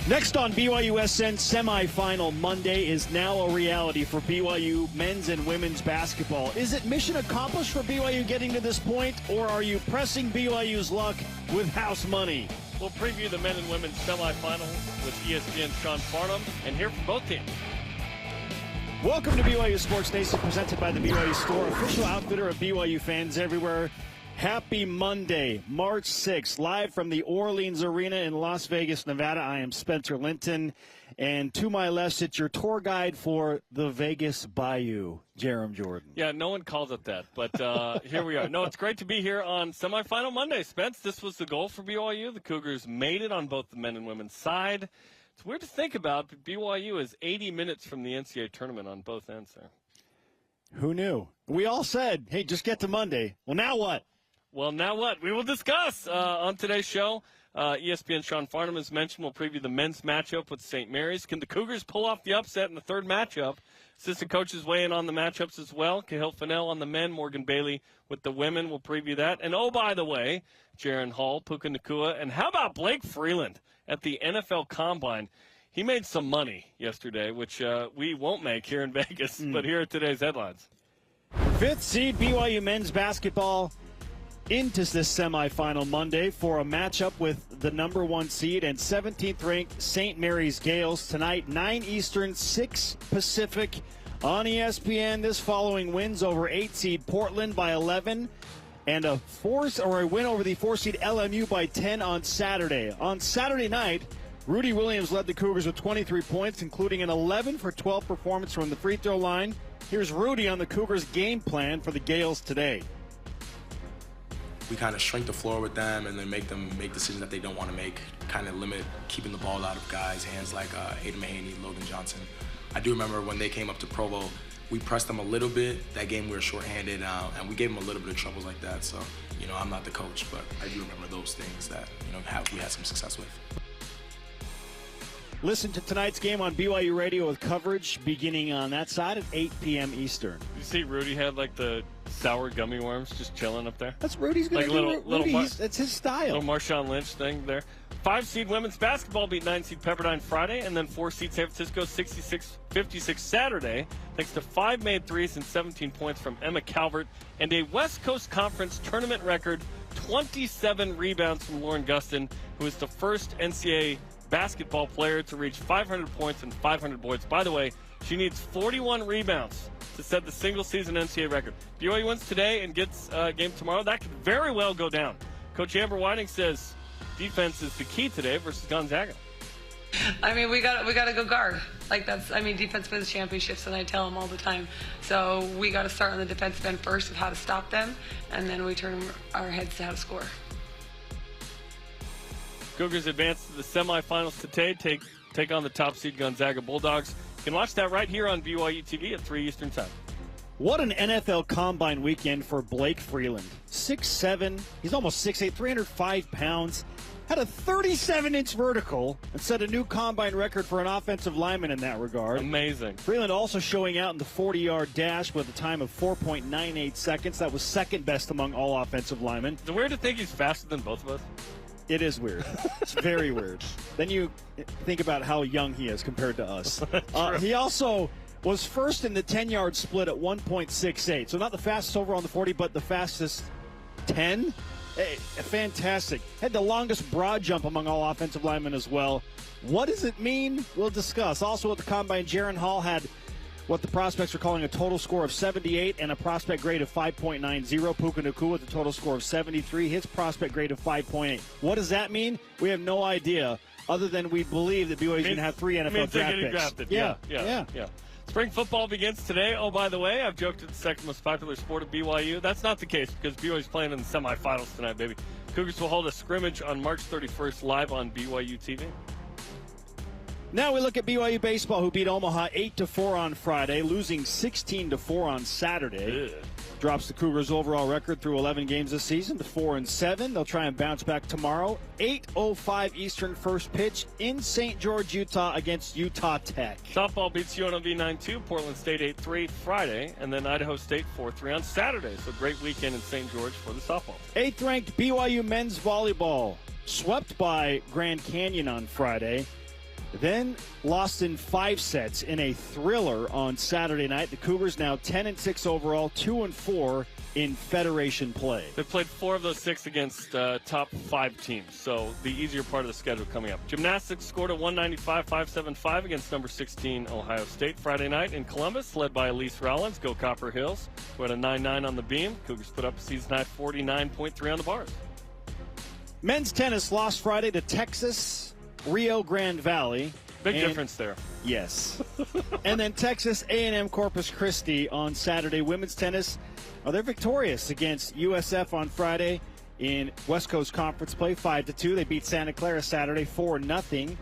Next on BYUSN Semifinal Monday is now a reality for BYU men's and women's basketball. Is it mission accomplished for BYU getting to this point, or are you pressing BYU's luck with house money? We'll preview the men and women's semifinal with ESPN's Sean Farnham and hear from both teams. Welcome to BYU Sports Nation, presented by the BYU Store, official outfitter of BYU fans everywhere. Happy Monday, March 6th, live from the Orleans Arena in Las Vegas, Nevada. I am Spencer Linton, and to my left sits your tour guide for the Vegas Bayou, Jarom Jordan. Yeah, no one calls it that, but here we are. No, it's great to be here on Semifinal Monday, Spence. This was the goal for BYU. The Cougars made it on both the men and women's side. It's weird to think about, but BYU is 80 minutes from the NCAA tournament on both ends there. Who knew? We all said, hey, just get to Monday. Well, now what? Well, now what? We will discuss on today's show. ESPN Sean Farnham, as mentioned, will preview the men's matchup with St. Mary's. Can the Cougars pull off the upset in the third matchup? Assistant coaches weigh in on the matchups as well. Kahil Fennell on the men, Morgan Bailey with the women. We'll preview that. And, oh, by the way, Jaron Hall, Puka Nacua, and how about Blake Freeland at the NFL Combine? He made some money yesterday, which we won't make here in Vegas, but here are today's headlines. Fifth seed BYU men's basketball into this semifinal Monday for a matchup with the number 1 seed and 17th ranked St. Mary's Gales tonight, 9 Eastern, 6 Pacific on ESPN. This following wins over 8 seed Portland by 11 and a win over the 4 seed LMU by 10 on Saturday. On Saturday night, Rudy Williams led the Cougars with 23 points, including an 11 for 12 performance from the free throw line. Here's Rudy on the Cougars' game plan for the Gales today. We kind of shrink the floor with them and then make them make decisions that they don't want to make, kind of limit keeping the ball out of guys' hands like Aiden Mahaney, Logan Johnson. I do remember when they came up to Provo, we pressed them a little bit. That game we were shorthanded, and we gave them a little bit of troubles like that. So, I'm not the coach, but I do remember those things that, we had some success with. Listen to tonight's game on BYU Radio with coverage beginning on that side at 8 p.m. Eastern. You see Rudy had like the sour gummy worms just chilling up there? That's Rudy's going to do. That's his style. Little Marshawn Lynch thing there. 5 seed women's basketball beat 9 seed Pepperdine Friday, and then 4 seed San Francisco 66-56 Saturday, thanks to 5 made threes and 17 points from Emma Calvert, and a West Coast Conference tournament record 27 rebounds from Lauren Gustin, who is the first NCAA basketball player to reach 500 points and 500 boards. By the way, she needs 41 rebounds to set the single-season NCAA record. BYU wins today and gets a game tomorrow. That could very well go down. Coach Amber Whiting says defense is the key today versus Gonzaga. We got to go guard. Defense wins championships, and I tell them all the time. So we got to start on the defensive end first of how to stop them, and then we turn our heads to how to score. Cougars advance to the semifinals today, take on the top seed Gonzaga Bulldogs. You can watch that right here on BYU TV at 3 Eastern Time. What an NFL Combine weekend for Blake Freeland. 6'7", he's almost 6'8", 305 pounds. Had a 37-inch vertical and set a new Combine record for an offensive lineman in that regard. Amazing. Freeland also showing out in the 40-yard dash with a time of 4.98 seconds. That was second best among all offensive linemen. Is it weird to think he's faster than both of us? It is weird. It's very weird. Then you think about how young he is compared to us. He also was first in the 10-yard split at 1.68. So not the fastest over on the 40, but the fastest 10. Hey, fantastic. Had the longest broad jump among all offensive linemen as well. What does it mean? We'll discuss. Also at the Combine, Jaron Hall had what the prospects are calling a total score of 78 and a prospect grade of 5.90. Puka Nacua with a total score of 73, his prospect grade of 5.8. What does that mean? We have no idea, other than we believe that BYU is going to have 3 NFL draft picks. Drafted. Yeah. Spring football begins today. Oh, by the way, I've joked it's the second most popular sport of BYU. That's not the case because BYU is playing in the semifinals tonight, baby. Cougars will hold a scrimmage on March 31st live on BYU TV. Now we look at BYU baseball, who beat Omaha 8-4 on Friday, losing 16-4 on Saturday. Ugh. Drops the Cougars' overall record through 11 games this season to 4-7. They'll try and bounce back tomorrow. 8:05 Eastern first pitch in St. George, Utah against Utah Tech. Softball beats UNLV 9-2, Portland State 8-3 Friday, and then Idaho State 4-3 on Saturday. So great weekend in St. George for the softball. 8th-ranked BYU men's volleyball swept by Grand Canyon on Friday. Then lost in 5 sets in a thriller on Saturday night. The Cougars now 10-6 overall, 2-4 in Federation play. They've played 4 of those 6 against top 5 teams, so the easier part of the schedule coming up. Gymnastics scored a 195-575 against number 16 Ohio State Friday night in Columbus, led by Elise Rollins. Go Copper Hills, who had a 9-9 on the beam. Cougars put up a season-high 49.3 on the bars. Men's tennis lost Friday to Texas, Rio Grande Valley. Big difference there. Yes. And then Texas A&M Corpus Christi on Saturday. Women's tennis, they're victorious against USF on Friday in West Coast Conference play, 5-2. They beat Santa Clara Saturday, 4-0.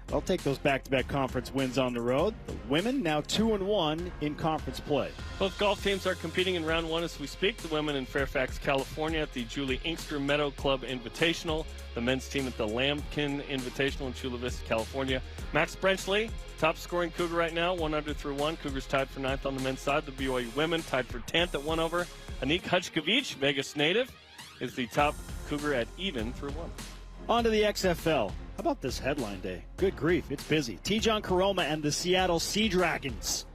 They'll take those back-to-back conference wins on the road. The women now 2-1 in conference play. Both golf teams are competing in round 1 as we speak. The women in Fairfax, California at the Julie Inkster Meadow Club Invitational. The men's team at the Lambkin Invitational in Chula Vista, California. Max Brenchley, top scoring Cougar right now, 1 through 1. Cougars tied for 9th on the men's side. The BYU women tied for 10th at 1 over. Anik Hutchkevich, Vegas native, is the top Cougar at even through 1. On to the XFL. How about this headline day? Good grief, it's busy. T-John Karoma and the Seattle Sea Dragons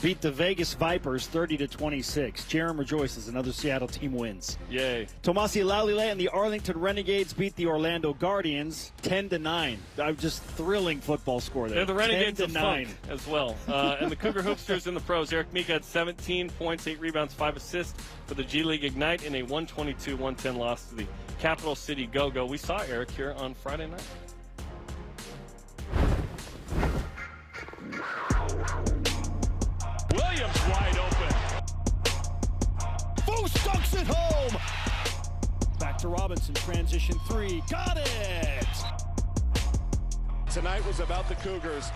beat the Vegas Vipers 30-26. Jarom rejoices, another Seattle team wins. Yay. Tomasi Laulile and the Arlington Renegades beat the Orlando Guardians 10-9. Just thrilling football score there. They're the Renegades of 10-9 funk as well. And the Cougar Hoopsters in the pros. Eric Mika had 17 points, 8 rebounds, 5 assists for the G League Ignite in a 122-110 loss to the Capital City Go-Go. We saw Eric here on Friday night. Williams wide open. Foose dunks it home. Back to Robinson, transition 3. Got it. Tonight was about the Cougars.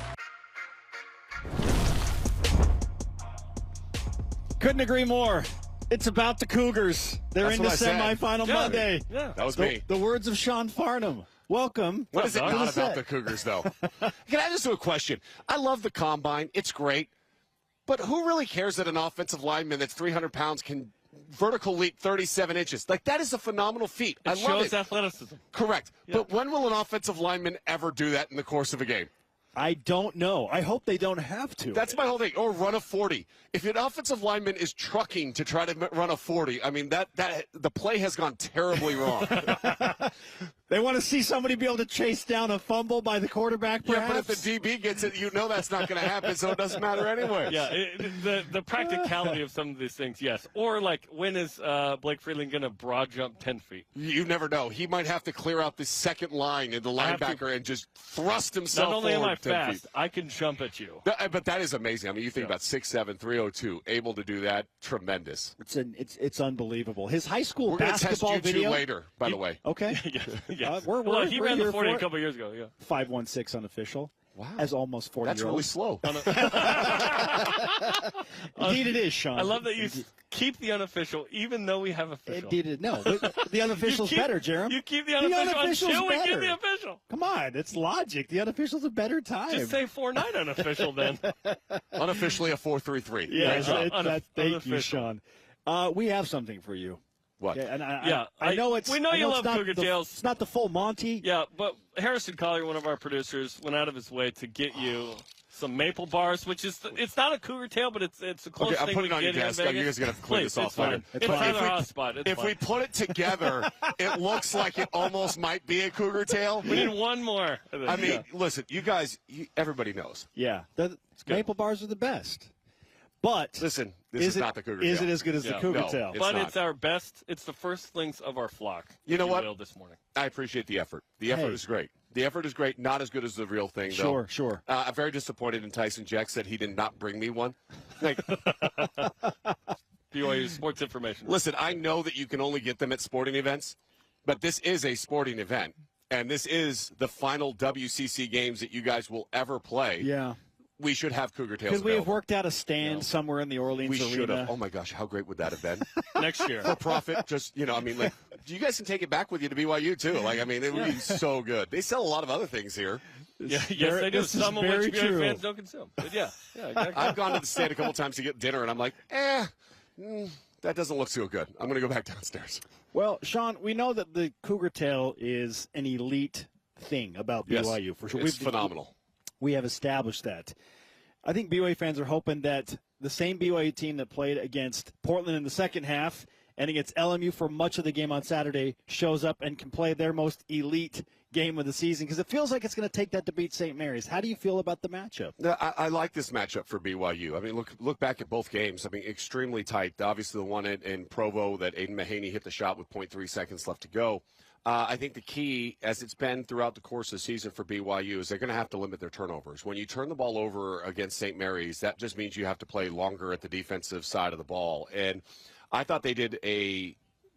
Couldn't agree more. It's about the Cougars. They're into Semifinal Monday. Yeah. That was me. The words of Sean Farnham. Welcome. What is it to not the about set. the Cougars, though? Can I just do a question? I love the combine. It's great. But who really cares that an offensive lineman that's 300 pounds can vertical leap 37 inches? Like, that is a phenomenal feat. I love shows it. athleticism. Correct. Yeah. But when will an offensive lineman ever do that in the course of a game? I don't know. I hope they don't have to. That's my whole thing. Or run a 40. If an offensive lineman is trucking to try to run a 40, I mean, that the play has gone terribly wrong. They want to see somebody be able to chase down a fumble by the quarterback, perhaps? Yeah, but if the DB gets it, you know that's not going to happen, so it doesn't matter anyway. Yeah, the practicality of some of these things, yes. Or, like, when is Blake Freeland going to broad jump 10 feet? You never know. He might have to clear out the second line and the linebacker and just thrust himself Not only am I forward 10 fast, feet. I can jump at you. But that is amazing. I mean, you think about 6'7", 302, able to do that, tremendous. It's unbelievable. His high school We're going to test basketball you video. two later, by the way. Okay. Yes. We're He ran the here 40 for a couple years ago, yeah. 516 unofficial. Wow. As almost 40 That's really slow. Indeed it is, Sean. I love that you keep the unofficial, even though we have official. Indeed it. No, the unofficial's better, Jerem. You keep the unofficial until we better. get the official. Come on, it's logic. The unofficial's a better time. Just say 4-9 unofficial then. Unofficially a 4-3-3. Yeah, Right. thank you, Sean. We have something for you. What? Okay, and I know it's. we know I you it's love not Cougar the- Tales. It's not the full Monty. Yeah, but Harrison Collier, one of our producers, went out of his way to get you some maple bars, which is it's not a Cougar Tail, but it's a close Okay, I'll thing put we it on can your get here in desk. You Vegas. guys are going to have to clean Please, this off it's fine. later. It's But another hot spot. It's if fine. we put it together, it looks like it almost might be a Cougar Tail. We need one more. I mean, listen, you guys, everybody knows. Yeah, the maple bars are the best. But Listen, this is not the Cougar Is Tail. it as good as the Cougar No. Tail? It's But not. it's our best. It's the firstlings of our flock. You know if what? Will, this morning. I appreciate the effort. The effort Hey. is great. The effort is great. Not as good as the real thing, though. Sure. I'm very disappointed in Tyson Jack said he did not bring me one. Like, BYU Sports Information. listen, I know that you can only get them at sporting events, but this is a sporting event, and this is the final WCC games that you guys will ever play. Yeah. We should have Cougar Tails Because we have available. worked out a stand somewhere in the Orleans We arena. should have. Oh, my gosh, how great would that have been? Next year. For profit, just, I mean, like, you guys can take it back with you to BYU, too. Like, I mean, it would be so good. They sell a lot of other things here. Yes, they do. this is Some of very which BYU true. fans don't consume. But yeah, exactly. I've gone to the stand a couple times to get dinner, and I'm like, that doesn't look so good. I'm going to go back downstairs. Well, Sean, we know that the Cougar Tail is an elite thing about BYU for sure. It's phenomenal. We have established that. I think BYU fans are hoping that the same BYU team that played against Portland in the second half and against LMU for much of the game on Saturday shows up and can play their most elite game of the season, because it feels like it's going to take that to beat St. Mary's. How do you feel about the matchup? I like this matchup for BYU. I mean, look back at both games. I mean, extremely tight. Obviously, the one in Provo that Aiden Mahaney hit the shot with 0.3 seconds left to go. I think the key, as it's been throughout the course of the season for BYU, is they're going to have to limit their turnovers. When you turn the ball over against St. Mary's, that just means you have to play longer at the defensive side of the ball. And I thought they did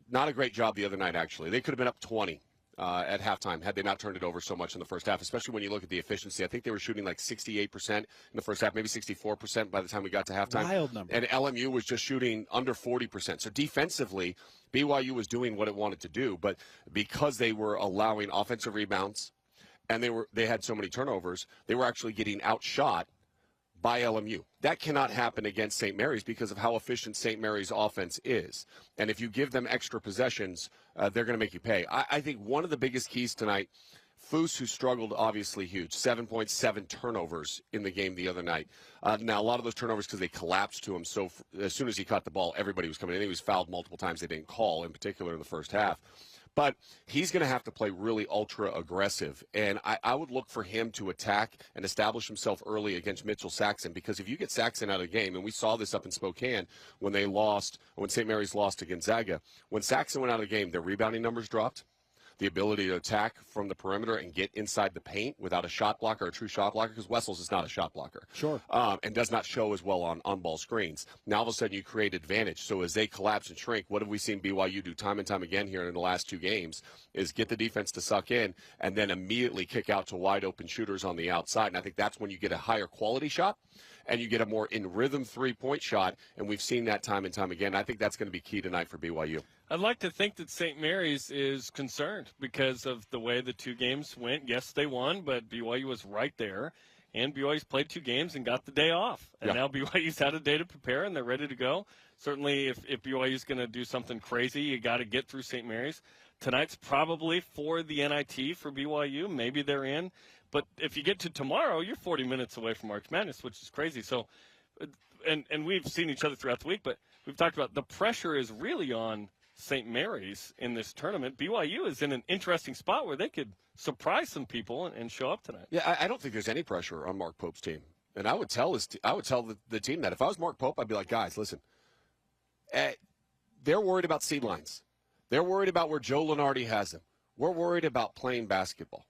not a great job the other night, actually. They could have been up 20 at halftime had they not turned it over so much in the first half, especially when you look at the efficiency. I think they were shooting like 68% in the first half, maybe 64% by the time we got to halftime. Wild number. And LMU was just shooting under 40%. So defensively, BYU was doing what it wanted to do, but because they were allowing offensive rebounds and they had so many turnovers, they were actually getting outshot by LMU. That cannot happen against St. Mary's because of how efficient St. Mary's offense is. And if you give them extra possessions, they're going to make you pay. I think one of the biggest keys tonight, Foose, who struggled, obviously huge, 7.7 turnovers in the game the other night. Now, a lot of those turnovers because they collapsed to him. So as soon as he caught the ball, everybody was coming in. He was fouled multiple times. They didn't call, in particular in the first half. But he's going to have to play really ultra-aggressive, and I would look for him to attack and establish himself early against Mitchell Saxon, because if you get Saxon out of the game, and we saw this up in Spokane when St. Mary's lost to Gonzaga, when Saxon went out of the game, their rebounding numbers dropped. The ability to attack from the perimeter and get inside the paint without a shot blocker, a true shot blocker, because Wessels is not a shot blocker. Sure. And does not show as well on ball screens. Now, all of a sudden, you create advantage. So as they collapse and shrink, what have we seen BYU do time and time again here in the last two games is get the defense to suck in and then immediately kick out to wide-open shooters on the outside. And I think that's when you get a higher quality shot and you get a more in-rhythm three-point shot, and we've seen that time and time again. I think that's going to be key tonight for BYU. I'd like to think that St. Mary's is concerned because of the way the two games went. Yes, they won, but BYU was right there. And BYU's played two games and got the day off. And now BYU's had a day to prepare, and they're ready to go. Certainly, if BYU's going to do something crazy, you got to get through St. Mary's. Tonight's probably for the NIT for BYU. Maybe they're in. But if you get to tomorrow, you're 40 minutes away from March Madness, which is crazy. So, and we've seen each other throughout the week, but we've talked about the pressure is really on St. Mary's in this tournament. BYU is in an interesting spot where they could surprise some people and show up tonight. Yeah, I don't think there's any pressure on Mark Pope's team. And I would tell the team that if I was Mark Pope, I'd be like, guys, listen, they're worried about seed lines. They're worried about where Joe Lunardi has them. We're worried about playing basketball.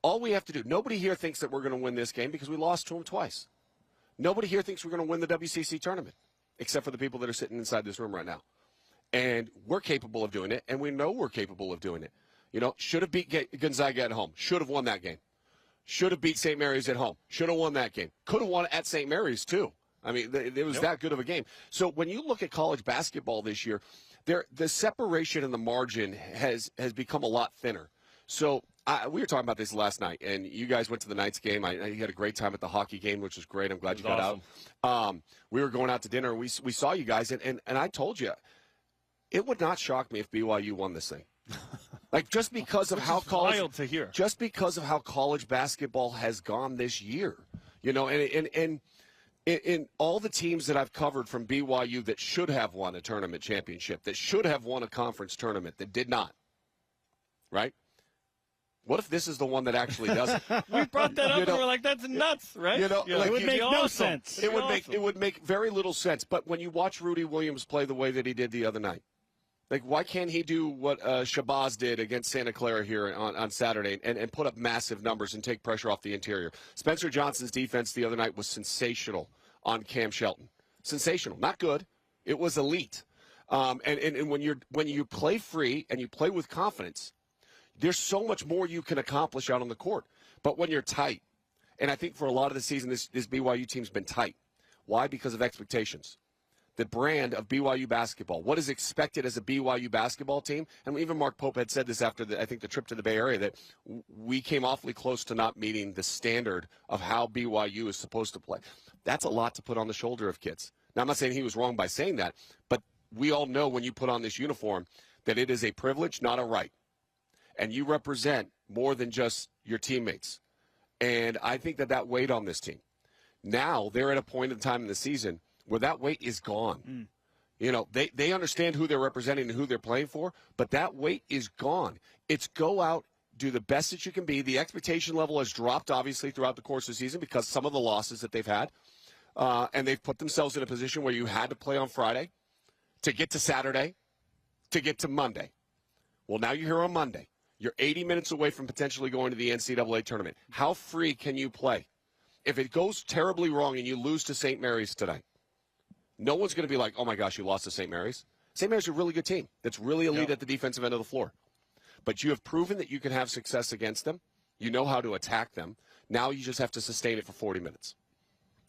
All we have to do, nobody here thinks that we're going to win this game because we lost to them twice. Nobody here thinks we're going to win the WCC tournament, except for the people that are sitting inside this room right now. And we're capable of doing it, and we know we're capable of doing it. You know, should have beat Gonzaga at home. Should have won that game. Should have beat St. Mary's at home. Should have won that game. Could have won at St. Mary's, too. I mean, it was that good of a game. So when you look at college basketball this year, the separation and the margin has become a lot thinner. So we were talking about this last night, and you guys went to the Knights game. You had a great time at the hockey game, which was great. I'm glad you got out. We were going out to dinner. We saw you guys, and I told you, it would not shock me if BYU won this thing. Like, just because of how just because of how college basketball has gone this year, you know, and in all the teams that I've covered from BYU that should have won a tournament championship, that should have won a conference tournament, that did not, right? What if this is the one that actually doesn't? We brought that up and we're like, that's nuts, right? You know, like, it would make no sense. It would make very little sense. But when you watch Rudy Williams play the way that he did the other night, like, why can't he do what Shabazz did against Santa Clara here on Saturday and put up massive numbers and take pressure off the interior? Spencer Johnson's defense the other night was sensational on Cam Shelton. Sensational. Not good. It was elite. And when you play free and you play with confidence, there's so much more you can accomplish out on the court. But when you're tight, and I think for a lot of the season, this BYU team's been tight. Why? Because of expectations. The brand of BYU basketball, what is expected as a BYU basketball team, and even Mark Pope had said this after the trip to the Bay Area, that we came awfully close to not meeting the standard of how BYU is supposed to play. That's a lot to put on the shoulder of kids. Now, I'm not saying he was wrong by saying that, but we all know when you put on this uniform that it is a privilege, not a right. And you represent more than just your teammates. And I think that weighed on this team. Now they're at a point in time in the season where that weight is gone. You know, they understand who they're representing and who they're playing for, but that weight is gone. It's go out, do the best that you can be. The expectation level has dropped, obviously, throughout the course of the season because some of the losses that they've had. And they've put themselves in a position where you had to play on Friday to get to Saturday, to get to Monday. Well, now you're here on Monday. You're 80 minutes away from potentially going to the NCAA tournament. How free can you play? If it goes terribly wrong and you lose to St. Mary's tonight, no one's going to be like, oh, my gosh, you lost to St. Mary's. St. Mary's is a really good team that's really elite at the defensive end of the floor. But you have proven that you can have success against them. You know how to attack them. Now you just have to sustain it for 40 minutes.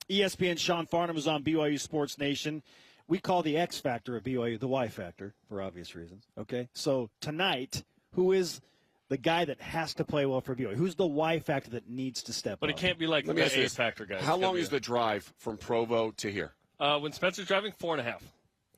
ESPN Sean Farnham is on BYU Sports Nation. We call the X factor of BYU the Y factor for obvious reasons. Okay, so tonight, who is the guy that has to play well for BYU? Who's the Y factor that needs to step up? But it can't be like the A factor guy. How long is the drive from Provo to here? When Spencer's driving, 4.5.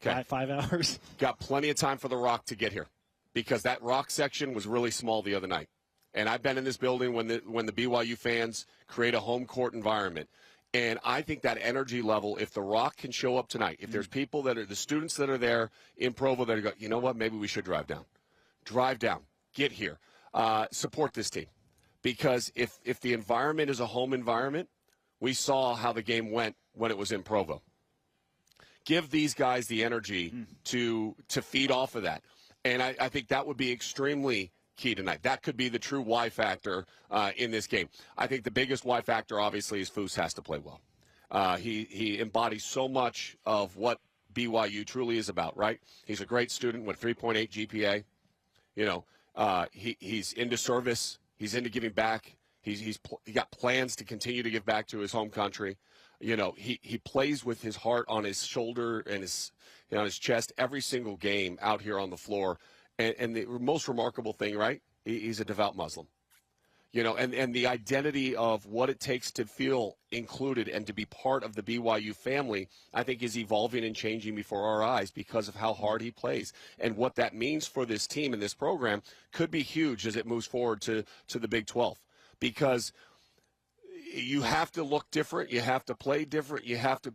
Okay. 5 hours. Got plenty of time for the rock to get here because that rock section was really small the other night. And I've been in this building when the BYU fans create a home court environment. And I think that energy level, if the rock can show up tonight, if there's people that are the students that are there in Provo that are going, you know what, maybe we should drive down. Drive down. Get here. Support this team. Because if the environment is a home environment, we saw how the game went when it was in Provo. Give these guys the energy to feed off of that. And I think that would be extremely key tonight. That could be the true Y factor in this game. I think the biggest Y factor, obviously, is Foose has to play well. He embodies so much of what BYU truly is about, right? He's a great student with 3.8 GPA. You know, he's into service. He's into giving back. He got plans to continue to give back to his home country. You know, he plays with his heart on his shoulder and on his chest every single game out here on the floor. And the most remarkable thing, right? He's a devout Muslim. You know, and the identity of what it takes to feel included and to be part of the BYU family, I think, is evolving and changing before our eyes because of how hard he plays. And what that means for this team and this program could be huge as it moves forward to the Big 12. Because you have to look different, you have to play different,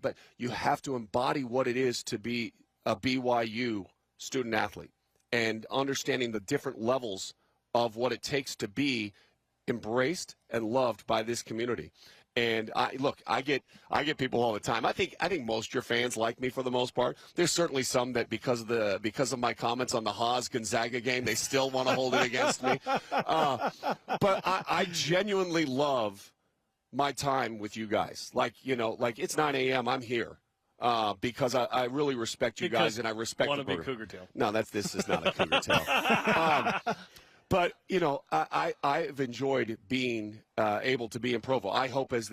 but you have to embody what it is to be a BYU student athlete and understanding the different levels of what it takes to be embraced and loved by this community. And I get people all the time. I think most of your fans like me for the most part. There's certainly some that because of my comments on the Haas Gonzaga game, they still want to hold it against me. But I genuinely love my time with you guys. Like it's 9 a.m. I'm here. Because I really respect you guys and I respect the program. Want to be Cougar Tail. No, this is not a Cougar Tail. But, you know, I've enjoyed being able to be in Provo. I hope as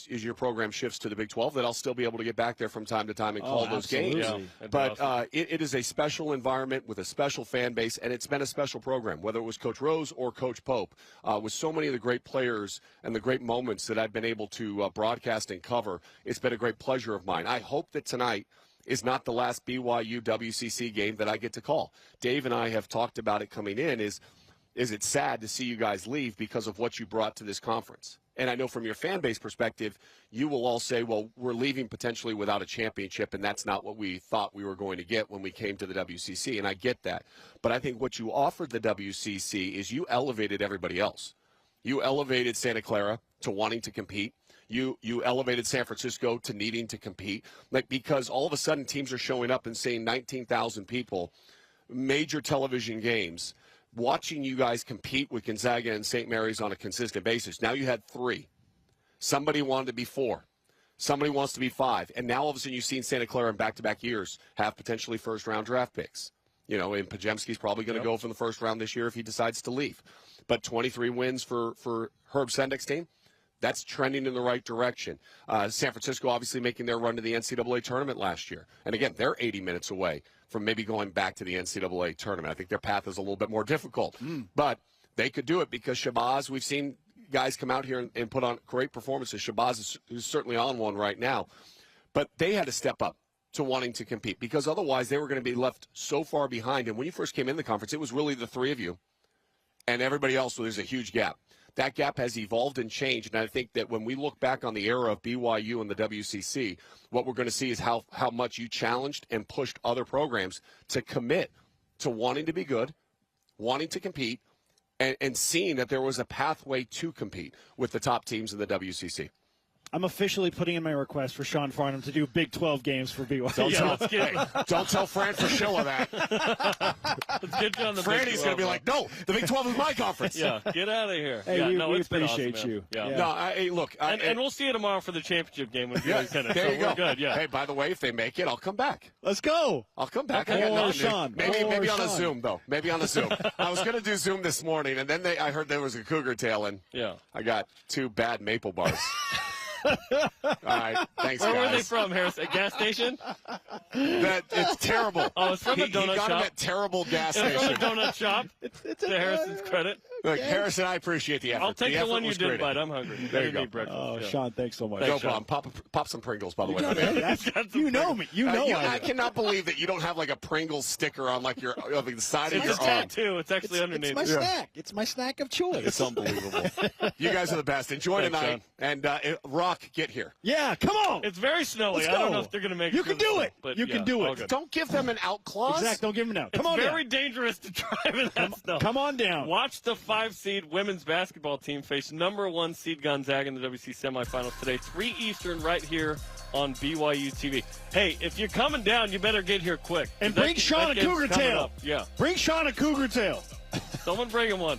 your program shifts to the Big 12 that I'll still be able to get back there from time to time and call those games. Yeah, but awesome. It is a special environment with a special fan base, and it's been a special program, whether it was Coach Rose or Coach Pope. With so many of the great players and the great moments that I've been able to broadcast and cover, it's been a great pleasure of mine. I hope that tonight is not the last BYU WCC game that I get to call. Dave and I have talked about it coming in is it sad to see you guys leave because of what you brought to this conference? And I know from your fan base perspective, you will all say, well, we're leaving potentially without a championship, and that's not what we thought we were going to get when we came to the WCC, and I get that. But I think what you offered the WCC is you elevated everybody else. You elevated Santa Clara to wanting to compete. You elevated San Francisco to needing to compete, because all of a sudden teams are showing up and saying 19,000 people, major television games, watching you guys compete with Gonzaga and St. Mary's on a consistent basis. Now you had 3. Somebody wanted to be 4. Somebody wants to be 5. And now all of a sudden you've seen Santa Clara in back-to-back years have potentially first-round draft picks. You know, and Pajemski's probably going to go from the first round this year if he decides to leave. But 23 wins for Herb Sendek's team, that's trending in the right direction. San Francisco obviously making their run to the NCAA tournament last year. And again, they're 80 minutes away from maybe going back to the NCAA tournament. I think their path is a little bit more difficult. But they could do it because Shabazz, we've seen guys come out here and put on great performances. Shabazz is certainly on one right now. But they had to step up to wanting to compete because otherwise they were going to be left so far behind. And when you first came in the conference, it was really the 3 of you and everybody else, so there's a huge gap. that gap has evolved and changed. And I think that when we look back on the era of BYU and the WCC, what we're going to see is how much you challenged and pushed other programs to commit to wanting to be good, wanting to compete, and seeing that there was a pathway to compete with the top teams in the WCC. I'm officially putting in my request for Sean Farnham to do Big 12 games for BYU. Don't tell Fran Fraschilla that. Let's get you on the Franny's going to be like, no, the Big 12 is my conference. Yeah, get out of here. Hey, yeah, we it's been appreciate awesome, you. Yeah. No, look. And we'll see you tomorrow for the championship game with BYU tennis. There you go. We're good, yeah. Hey, by the way, if they make it, I'll come back. Let's go. I'll come back. Okay. I got nothing, Sean. Maybe on a Sean. Zoom, though. Maybe on a Zoom. I was going to do Zoom this morning, and then I heard there was a cougar tail, and I got 2 bad maple bars. All right. Thanks, Where guys. were they from, Harris? A gas station? It's terrible. Oh, it's from a donut shop. He got him at terrible gas station. From a donut shop. It's to Harrison's credit. Look, Harrison, I appreciate the effort. I'll take the one you did, great. bud. I'm hungry. There you go. Breakfast. Oh, Sean, thanks so much. No problem. Pop some Pringles, by the way. You know me. You know I cannot believe that you don't have like a Pringles sticker on like your the side of your arm. Tattoo. It's actually underneath. It's my snack. It's my snack of choice. It's unbelievable. You guys are the best. Enjoy tonight. And Rock, get here. Yeah, come on. It's very snowy. Let's I don't go. know if they're going to make it. You can do it. But You can do it. Don't give them an out clause. Exactly. Don't give them an out. Come on It's down. very dangerous to drive in that snow. Come on down. Watch the 5-seed women's basketball team face number 1 seed Gonzaga in the WCC semifinals today, 3 Eastern, right here on BYU TV. Hey, if you're coming down, you better get here quick. And bring Sean a cougar tail. Yeah. Bring Sean a cougar tail. Someone bring him one.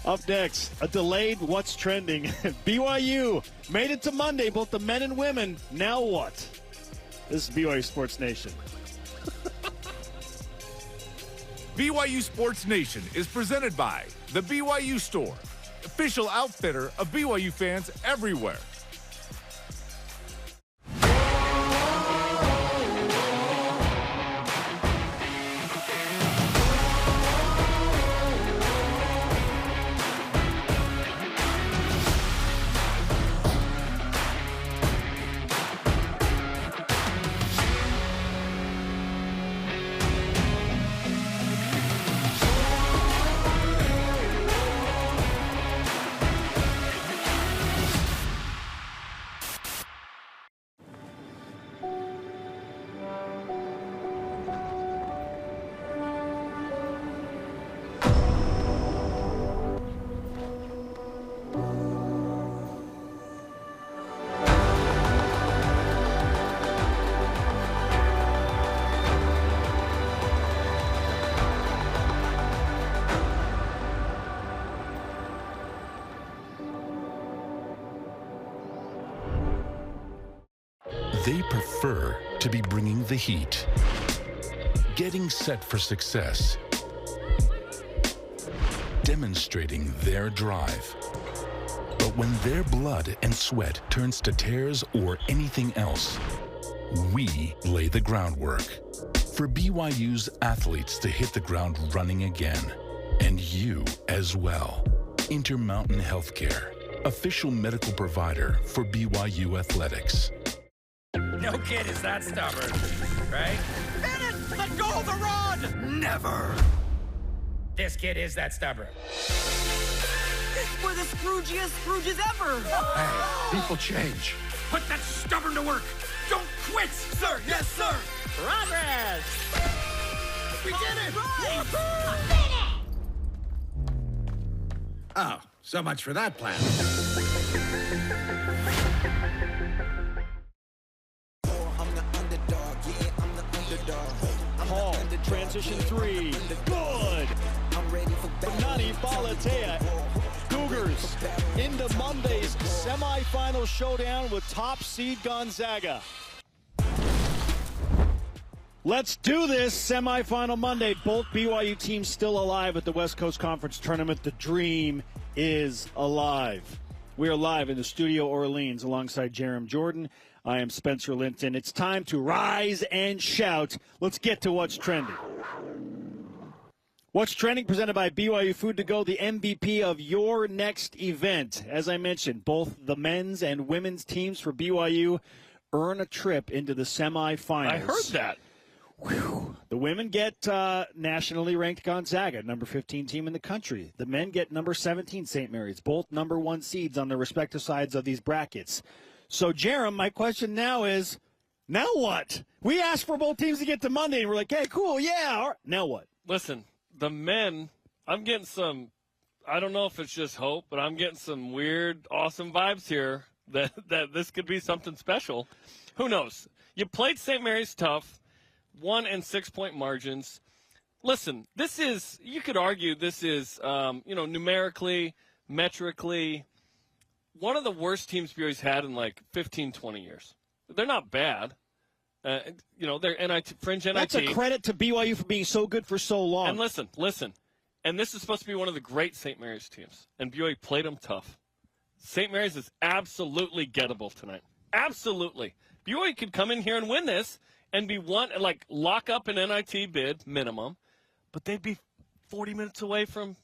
Up next, a delayed What's Trending. BYU made it to Monday, both the men and women. Now what? This is BYU Sports Nation. BYU Sports Nation is presented by The BYU Store, official outfitter of BYU fans everywhere. They prefer to be bringing the heat, getting set for success, demonstrating their drive. But when their blood and sweat turns to tears or anything else, we lay the groundwork for BYU's athletes to hit the ground running again, and you as well. Intermountain Healthcare, official medical provider for BYU athletics. No kid is that stubborn, right? Bennett, let go of the rod! Never! This kid is that stubborn. We're the Scroogiest Scrooges ever! Hey, people change. Put that stubborn to work! Don't quit! Sir, yes, sir! Progress! We did it! Right. Oh, so much for that plan. Hall, transition 3, good! From Nani Balatea, Cougars into Monday's semifinal showdown with top seed Gonzaga. Let's do this. Semifinal Monday. Both BYU teams still alive at the West Coast Conference Tournament. The dream is alive. We are live in the Studio Orleans alongside Jarom Jordan. I am Spencer Linton. It's time to rise and shout. Let's get to what's trending. What's trending, presented by BYU Food to Go, the MVP of your next event. As I mentioned, both the men's and women's teams for BYU earn a trip into the semifinals. I heard that. Whew. The women get nationally ranked Gonzaga, number 15 team in the country. The men get number 17 St. Mary's, both number 1 seeds on their respective sides of these brackets. So, Jarom, my question now is, now what? We asked for both teams to get to Monday, and we're like, hey, cool, yeah. All right. Now what? Listen, the men, I'm getting some, I don't know if it's just hope, but I'm getting some weird, awesome vibes here that this could be something special. Who knows? You played St. Mary's tough. 1 and 6 point margins. Listen, this is, you could argue this is, numerically, metrically, one of the worst teams BYU's had in like 15, 20 years. They're not bad. They're fringe NIT. That's a credit to BYU for being so good for so long. And listen. And this is supposed to be one of the great St. Mary's teams. And BYU played them tough. St. Mary's is absolutely gettable tonight. Absolutely. BYU could come in here and win this and be lock up an NIT bid minimum, but they'd be 40 minutes away from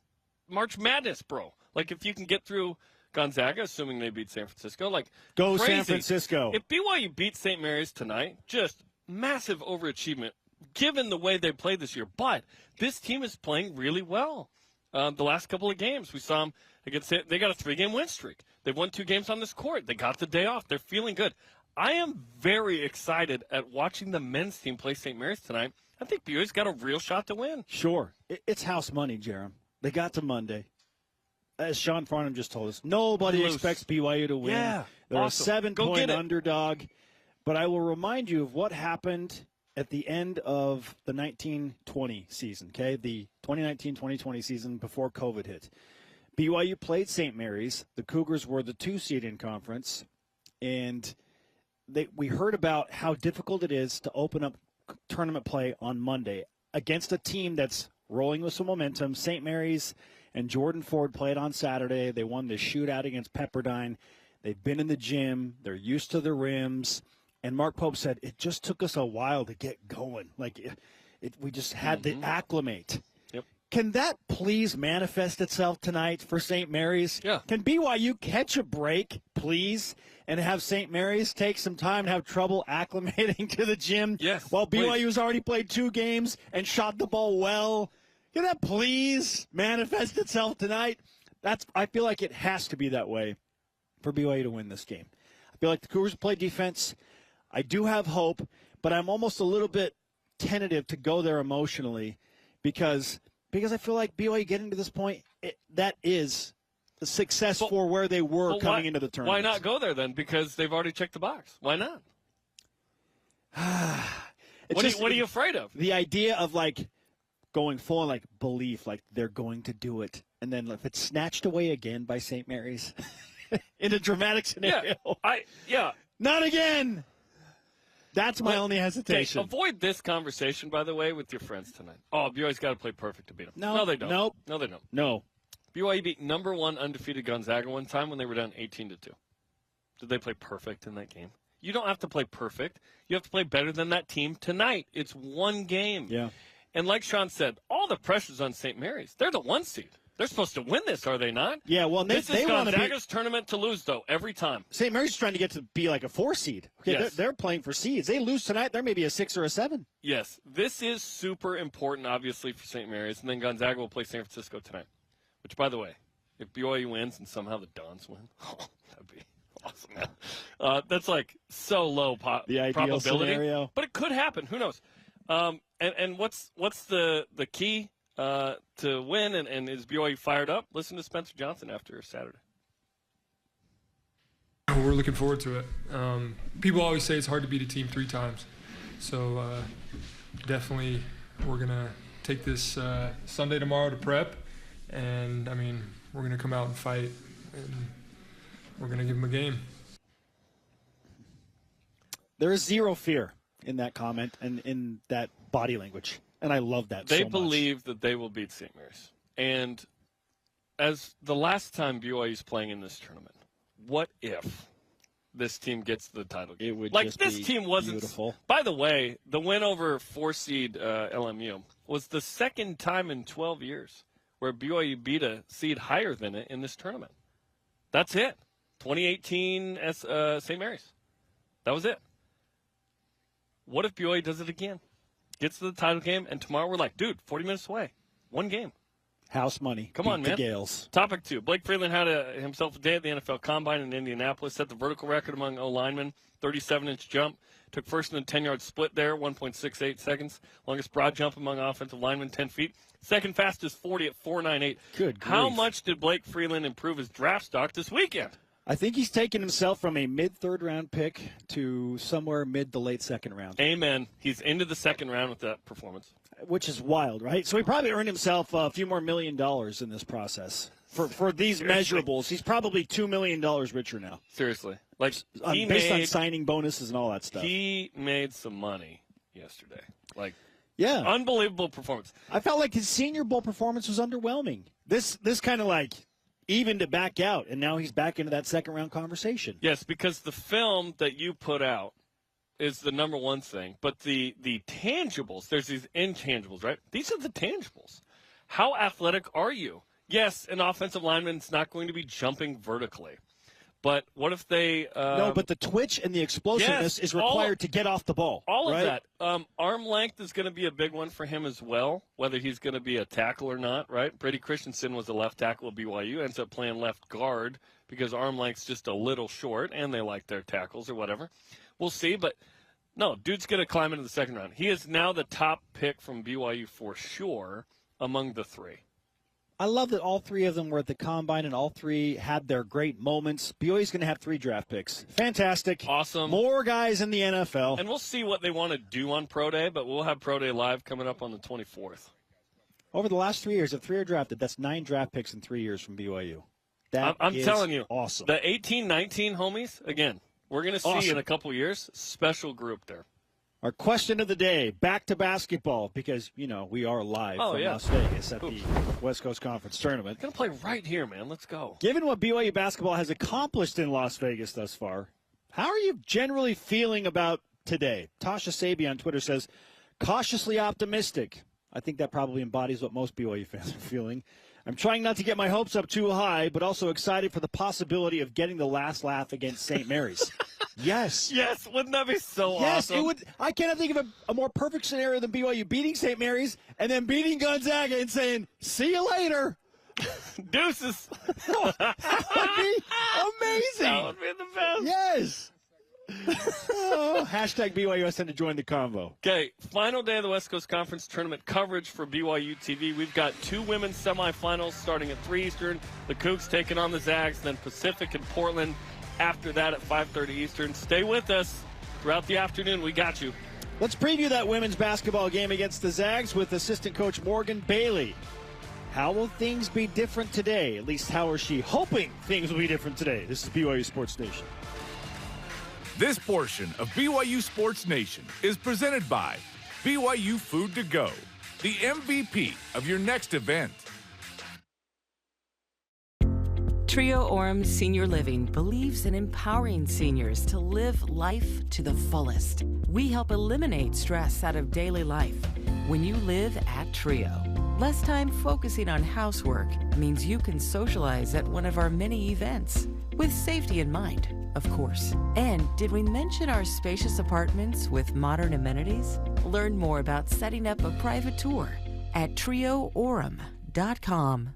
March Madness, bro. Like, if you can get through Gonzaga, assuming they beat San Francisco, go crazy. San Francisco. If BYU beats St. Mary's tonight, just massive overachievement given the way they played this year. But this team is playing really well. The last couple of games, we saw them against it. They got a 3-game win streak. They've won 2 games on this court. They got the day off. They're feeling good. I am very excited at watching the men's team play St. Mary's tonight. I think BYU's got a real shot to win. Sure. It's house money, Jarom. They got to Monday. As Sean Farnham just told us, nobody expects BYU to win. Yeah, They're awesome. a 7-point underdog. But I will remind you of what happened at the end of the 1920 season, okay? The 2019-2020 season before COVID hit. BYU played St. Mary's. The Cougars were the 2 seed in conference. And we heard about how difficult it is to open up tournament play on Monday against a team that's rolling with some momentum. St. Mary's and Jordan Ford played on Saturday. They won the shootout against Pepperdine. They've been in the gym. They're used to the rims. And Mark Pope said, it just took us a while to get going. We just had to acclimate. Yep. Can that please manifest itself tonight for St. Mary's? Yeah. Can BYU catch a break, please, and have St. Mary's take some time and have trouble acclimating to the gym? Yes. While please. BYU's already played 2 games and shot the ball well. Can that please manifest itself tonight? I feel like it has to be that way for BYU to win this game. I feel like the Cougars play defense. I do have hope, but I'm almost a little bit tentative to go there emotionally because I feel like BYU getting to this point, that is the success for where they were coming into the tournament. Why not go there then? Because they've already checked the box. Why not? What are you afraid of? The idea of going full on belief, they're going to do it, and then if it's snatched away again by St. Mary's in a dramatic scenario, not again. That's my only hesitation. Okay, avoid this conversation, by the way, with your friends tonight. Oh, BYU's got to play perfect to beat them. No, they don't. Nope. No, they don't. No. BYU beat number 1 undefeated Gonzaga one time when they were down 18-2. Did they play perfect in that game? You don't have to play perfect. You have to play better than that team tonight. It's 1 game. Yeah. And like Sean said, all the pressure's on St. Mary's. They're the 1 seed. They're supposed to win this, are they not? Yeah, well, this is Gonzaga's tournament to lose, though, every time. St. Mary's is trying to get to be like a 4 seed. Okay, yes. they're playing for seeds. They lose tonight, they're maybe a 6 or a 7. Yes, this is super important, obviously, for St. Mary's. And then Gonzaga will play San Francisco tonight. Which, by the way, if BYU wins and somehow the Dons win, that'd be awesome. That's so low the ideal probability. Scenario. But it could happen. Who knows? And what's the key to win? And is BYU fired up? Listen to Spencer Johnson after Saturday. We're looking forward to it. People always say it's hard to beat a team 3 times. So definitely we're going to take this Sunday tomorrow to prep. And, we're going to come out and fight. And we're going to give them a game. There is zero fear in that comment and in that body language. And I love that They so much. believe that they will beat St. Mary's. And as the last time BYU's playing in this tournament, what if this team gets the title game? It would just this be team wasn't beautiful. By the way, the win over 4-seed LMU was the second time in 12 years where BYU beat a seed higher than it in this tournament. That's it. 2018 St. Mary's. That was it. What if BYU does it again? gets to the title game, and tomorrow we're like, dude, 40 minutes away. One game. House money. Come on, Beat man. the Gales. Topic 2. Blake Freeland had himself a day at the NFL Combine in Indianapolis, set the vertical record among O-linemen, 37-inch jump. Took first in the 10-yard split there, 1.68 seconds. Longest broad jump among offensive linemen, 10 feet. Second fastest 40 at 4.98. Good grief. How much did Blake Freeland improve his draft stock this weekend? I think he's taken himself from a mid-third round pick to somewhere mid to late second round. Amen. He's into the second round with that performance. Which is wild, right? So he probably earned himself a few more $1 million in this process. For these measurables, he's probably $2 million richer now. Seriously. Like based on signing bonuses and all that stuff. He made some money yesterday. Like, yeah. Unbelievable performance. I felt like his Senior Bowl performance was underwhelming. This kind of like evened it back out, and now he's back into that second-round conversation. Yes, because the film that you put out is the number one thing. But the tangibles, there's these intangibles, right? These are the tangibles. How athletic are you? Yes, an offensive lineman's not going to be jumping vertically. But what if they no, but the twitch and the explosiveness is required to get off the ball. All right? of that. Arm length is going to be a big one for him as well, whether he's going to be a tackle or not, right? Brady Christensen was a left tackle at BYU, ends up playing left guard because arm length's just a little short, and they like their tackles or whatever. We'll see, but no, dude's going to climb into the second round. He is now the top pick from BYU for sure among the three. I love that all three of them were at the Combine and all three had their great moments. BYU's going to have 3 draft picks. Fantastic. Awesome. More guys in the NFL. And we'll see what they want to do on Pro Day, but we'll have Pro Day live coming up on the 24th. Over the last 3 years, if 3 are drafted, that's 9 draft picks in 3 years from BYU. I'm telling you, awesome. The 18-19 homies, again, we're going to see in a couple years, special group there. Our question of the day, back to basketball, because, you know, we are live from Las Vegas at the West Coast Conference Tournament. Going to play right here, man. Let's go. Given what BYU basketball has accomplished in Las Vegas thus far, how are you generally feeling about today? Tasha Sabi on Twitter says, cautiously optimistic. I think that probably embodies what most BYU fans are feeling. I'm trying not to get my hopes up too high, but also excited for the possibility of getting the last laugh against St. Mary's. Yes. Yes, wouldn't that be so awesome? Yes, it would. I cannot think of a more perfect scenario than BYU beating St. Mary's and then beating Gonzaga and saying, see you later. Deuces. That would be amazing. That would be the best. Yes. Hashtag BYUSN to join the convo. Okay, final day of the West Coast Conference Tournament coverage for BYU TV. We've got 2 women's semifinals starting at 3 Eastern. The Cougs taking on the Zags, then Pacific and Portland after that at 5:30 Eastern. Stay with us throughout the afternoon. We got you. Let's preview that women's basketball game against the Zags with assistant coach Morgan Bailey. How will things be different today? At least how is she hoping things will be different today? This is BYU Sports Nation. This portion of BYU Sports Nation is presented by BYU Food to Go, the MVP of your next event. Trio Orem Senior Living believes in empowering seniors to live life to the fullest. We help eliminate stress out of daily life when you live at Trio. Less time focusing on housework means you can socialize at one of our many events, with safety in mind, of course. And did we mention our spacious apartments with modern amenities? Learn more about setting up a private tour at trioorem.com.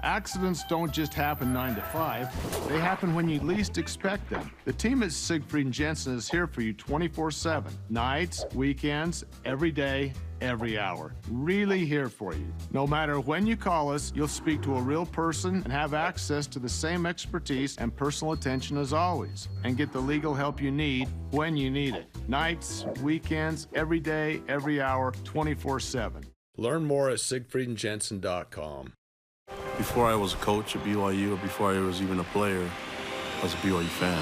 Accidents don't just happen 9 to 5. They happen when you least expect them. The team at Siegfried & Jensen is here for you 24/7. Nights, weekends, every day, every hour. Really here for you. No matter when you call us, you'll speak to a real person and have access to the same expertise and personal attention as always, and get the legal help you need when you need it. Nights, weekends, every day, every hour, 24/7. Learn more at siegfriedandjensen.com. Before I was a coach at BYU, or before I was even a player, I was a BYU fan.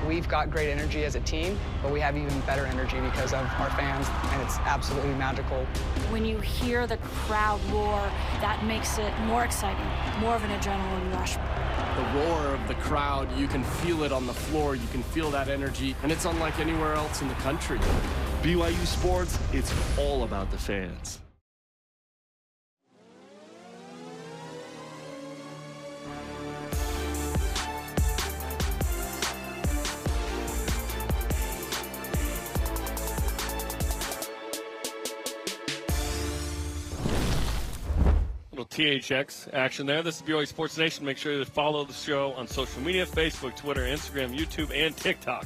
We've got great energy as a team, but we have even better energy because of our fans, and it's absolutely magical. When you hear the crowd roar, that makes it more exciting, more of an adrenaline rush. The roar of the crowd, you can feel it on the floor, you can feel that energy, and it's unlike anywhere else in the country. BYU Sports, it's all about the fans. THX action there. This is BYU Sports Nation. Make sure to follow the show on social media, Facebook, Twitter, Instagram, YouTube, and TikTok.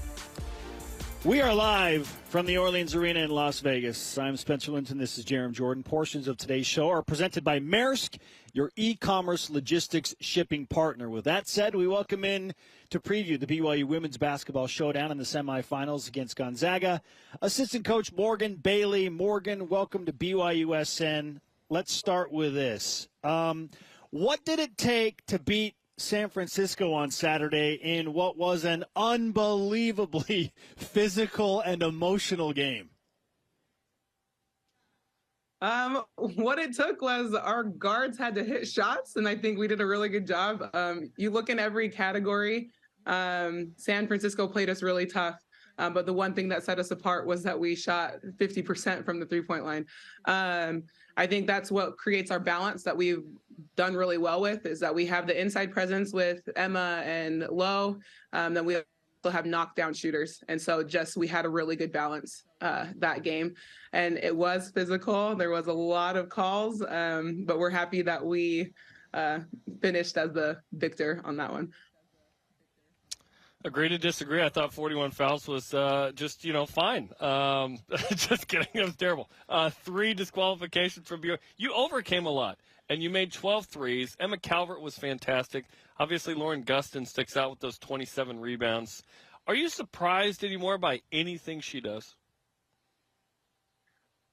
We are live from the Orleans Arena in Las Vegas. I'm Spencer Linton. This is Jarom Jordan. Portions of today's show are presented by Maersk, your e-commerce logistics shipping partner. With that said, we welcome in to preview the BYU women's basketball showdown in the semifinals against Gonzaga. Assistant coach Morgan Bailey. Morgan, welcome to BYUSN. Let's start with this. What did it take to beat San Francisco on Saturday in what was an unbelievably physical and emotional game? What it took was our guards had to hit shots, and I think we did a really good job. You look in every category. San Francisco played us really tough. But the one thing that set us apart was that we shot 50% from the three-point line. I think that's what creates our balance that we've done really well with, is that we have the inside presence with Emma and Lowe. Then we also have knockdown shooters. And so we had a really good balance that game. And it was physical. There was a lot of calls, but we're happy that we finished as the victor on that one. Agree to disagree. I thought 41 fouls was just, fine. Just kidding. It was terrible. 3 disqualifications from BYU. You overcame a lot, and you made 12 threes. Emma Calvert was fantastic. Obviously, Lauren Gustin sticks out with those 27 rebounds. Are you surprised anymore by anything she does?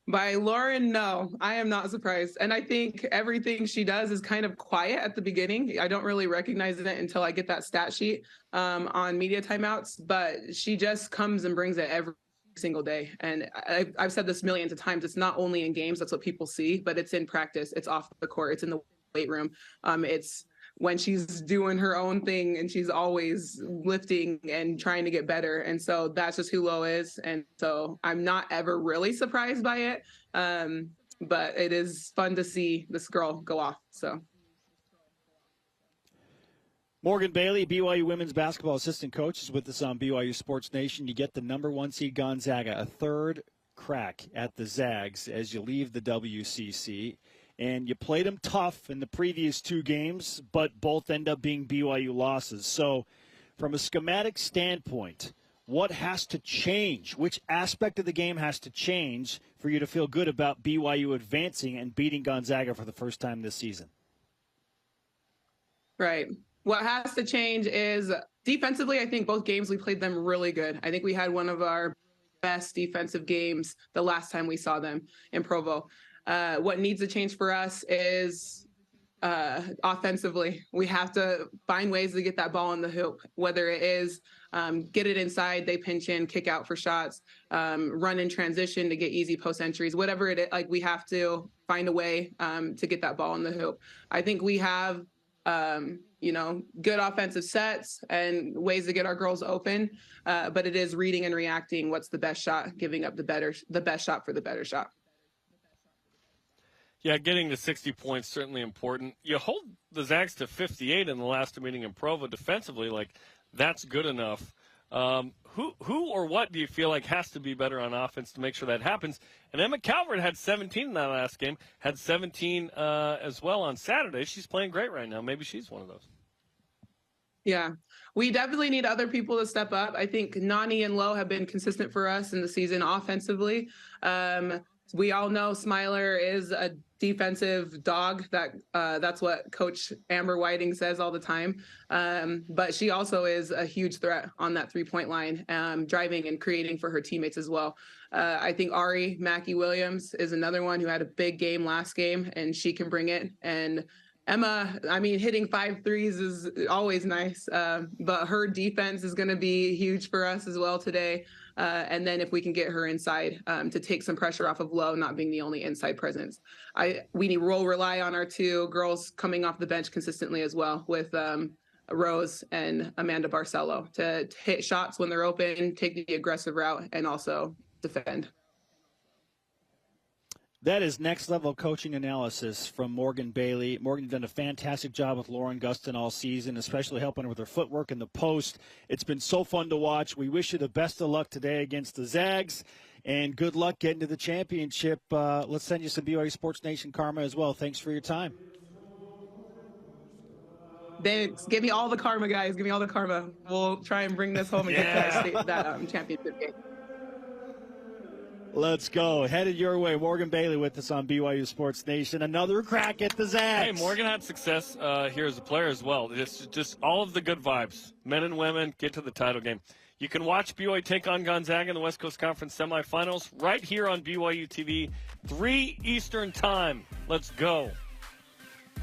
By Lauren, no, I am not surprised. And I think everything she does is kind of quiet at the beginning. I don't really recognize it until I get that stat sheet on media timeouts, but she just comes and brings it every single day. And I've said this millions of times. It's not only in games, that's what people see, but it's in practice. It's off the court. It's in the weight room. It's when she's doing her own thing, and she's always lifting and trying to get better. And so that's just who Lo is. And so I'm not ever really surprised by it. But it is fun to see this girl go off. So Morgan Bailey, BYU women's basketball assistant coach, is with us on BYU Sports Nation. You get the number 1 seed Gonzaga, a third crack at the Zags as you leave the WCC. And you played them tough in the previous 2 games, but both end up being BYU losses. So from a schematic standpoint, what has to change? Which aspect of the game has to change for you to feel good about BYU advancing and beating Gonzaga for the first time this season? Right. What has to change is defensively, I think both games we played them really good. I think we had one of our best defensive games the last time we saw them in Provo. What needs to change for us is offensively. We have to find ways to get that ball in the hoop, whether it is get it inside, they pinch in, kick out for shots, run in transition to get easy post entries, whatever it is. Like, we have to find a way to get that ball in the hoop. I think we have, good offensive sets and ways to get our girls open, but it is reading and reacting. What's the best shot? Giving up the best shot for the better shot. Yeah, getting to 60 points certainly important. You hold the Zags to 58 in the last meeting in Provo defensively. Like, that's good enough. Who or what do you feel like has to be better on offense to make sure that happens? And Emma Calvert had 17 in that last game, had 17 as well on Saturday. She's playing great right now. Maybe she's one of those. Yeah, we definitely need other people to step up. I think Nani and Lowe have been consistent for us in the season offensively. We all know Smiler is a defensive dog. That's what Coach Amber Whiting says all the time. But she also is a huge threat on that three-point line, driving and creating for her teammates as well. I think Ari Mackey-Williams is another one who had a big game last game, and she can bring it. And Emma, I mean, hitting 5 threes is always nice, but her defense is going to be huge for us as well today. And then if we can get her inside to take some pressure off of Lowe not being the only inside presence. We'll rely on our 2 girls coming off the bench consistently as well with Rose and Amanda Barcelo to hit shots when they're open, take the aggressive route, and also defend. That is next-level coaching analysis from Morgan Bailey. Morgan's done a fantastic job with Lauren Gustin all season, especially helping her with her footwork in the post. It's been so fun to watch. We wish you the best of luck today against the Zags, and good luck getting to the championship. Let's send you some BYU Sports Nation karma as well. Thanks for your time. Thanks. Give me all the karma, guys. Give me all the karma. We'll try and bring this home and get that championship game. Let's go. Headed your way. Morgan Bailey with us on BYU Sports Nation. Another crack at the Zags. Hey, Morgan had success here as a player as well. Just all of the good vibes. Men and women get to the title game. You can watch BYU take on Gonzaga in the West Coast Conference semifinals right here on BYU TV, 3 Eastern time. Let's go.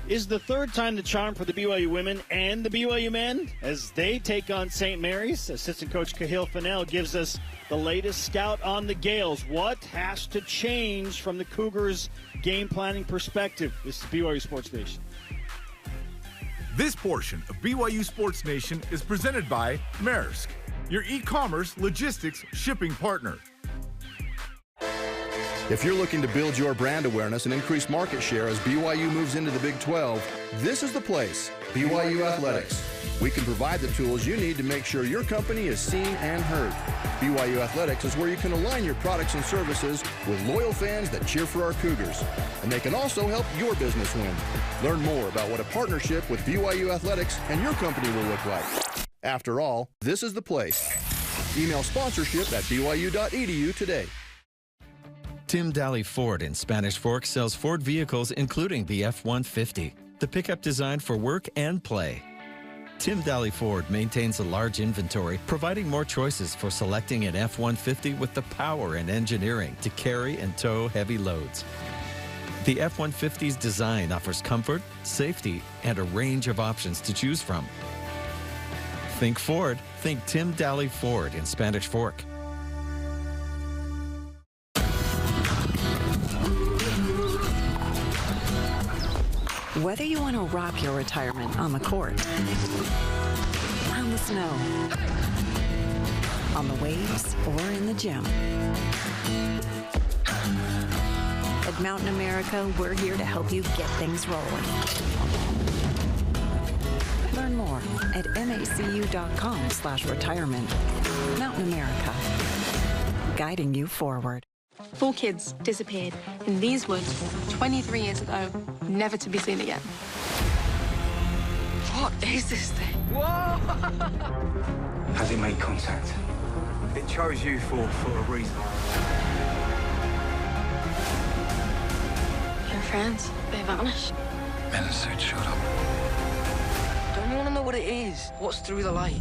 Is the third time the charm for the BYU women and the BYU men as they take on St. Mary's? Assistant coach Kahil Fennell gives us the latest scout on the Gales. What has to change from the Cougars' game planning perspective? This is BYU Sports Nation. This portion of BYU Sports Nation is presented by Maersk, your e-commerce logistics shipping partner. If you're looking to build your brand awareness and increase market share as BYU moves into the Big 12, this is the place, BYU Athletics. We can provide the tools you need to make sure your company is seen and heard. BYU Athletics is where you can align your products and services with loyal fans that cheer for our Cougars. And they can also help your business win. Learn more about what a partnership with BYU Athletics and your company will look like. After all, this is the place. Email sponsorship at byu.edu today. Tim Daly Ford in Spanish Fork sells Ford vehicles including the F-150, the pickup designed for work and play. Tim Daly Ford maintains a large inventory, providing more choices for selecting an F-150 with the power and engineering to carry and tow heavy loads. The F-150's design offers comfort, safety, and a range of options to choose from. Think Ford, think Tim Daly Ford in Spanish Fork. Whether you want to rock your retirement on the court, on the snow, on the waves, or in the gym. At Mountain America, we're here to help you get things rolling. Learn more at macu.com/retirement. Mountain America, guiding you forward. 4 kids disappeared in these woods 23 years ago, never to be seen again. What is this thing? Whoa! Has it made contact? It chose you for a reason. Your friends, they vanished. Men in suits showed up. Don't you want to know what it is? What's through the light?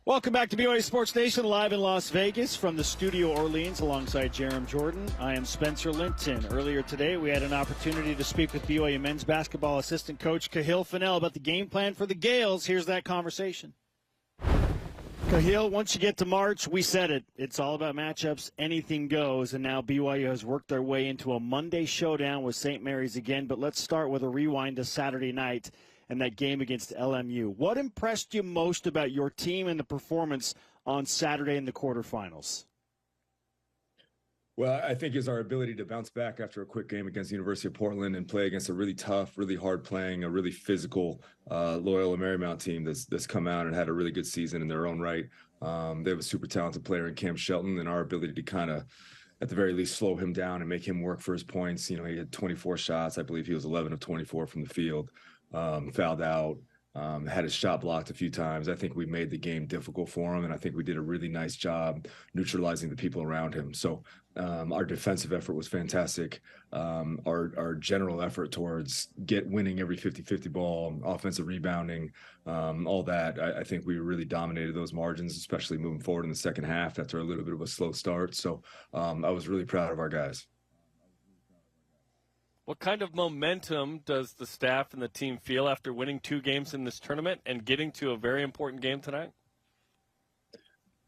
Welcome back to BYU Sports Nation, live in Las Vegas from the Studio Orleans alongside Jarom Jordan. I am Spencer Linton. Earlier today, we had an opportunity to speak with BYU men's basketball assistant coach Kahil Fennell about the game plan for the Gales. Here's that conversation. Kahil, once you get to March, we said it. It's all about matchups. Anything goes. And now BYU has worked their way into a Monday showdown with St. Mary's again. But let's start with a rewind to Saturday night and that game against LMU. What impressed you most about your team and the performance on Saturday in the quarterfinals? Well, I think is our ability to bounce back after a quick game against the University of Portland and play against a really tough, really hard playing, a really physical Loyola Marymount team that's come out and had a really good season in their own right. They have a super talented player in Cam Shelton, and our ability to kind of, at the very least, slow him down and make him work for his points. You know, he had 24 shots. I believe he was 11 of 24 from the field. Fouled out, had his shot blocked a few times. I think we made the game difficult for him, and I think we did a really nice job neutralizing the people around him. So our defensive effort was fantastic. Our general effort towards winning every 50-50 ball, offensive rebounding, all that, I think we really dominated those margins, especially moving forward in the second half after a little bit of a slow start. So I was really proud of our guys. What kind of momentum does the staff and the team feel after winning 2 games in this tournament and getting to a very important game tonight?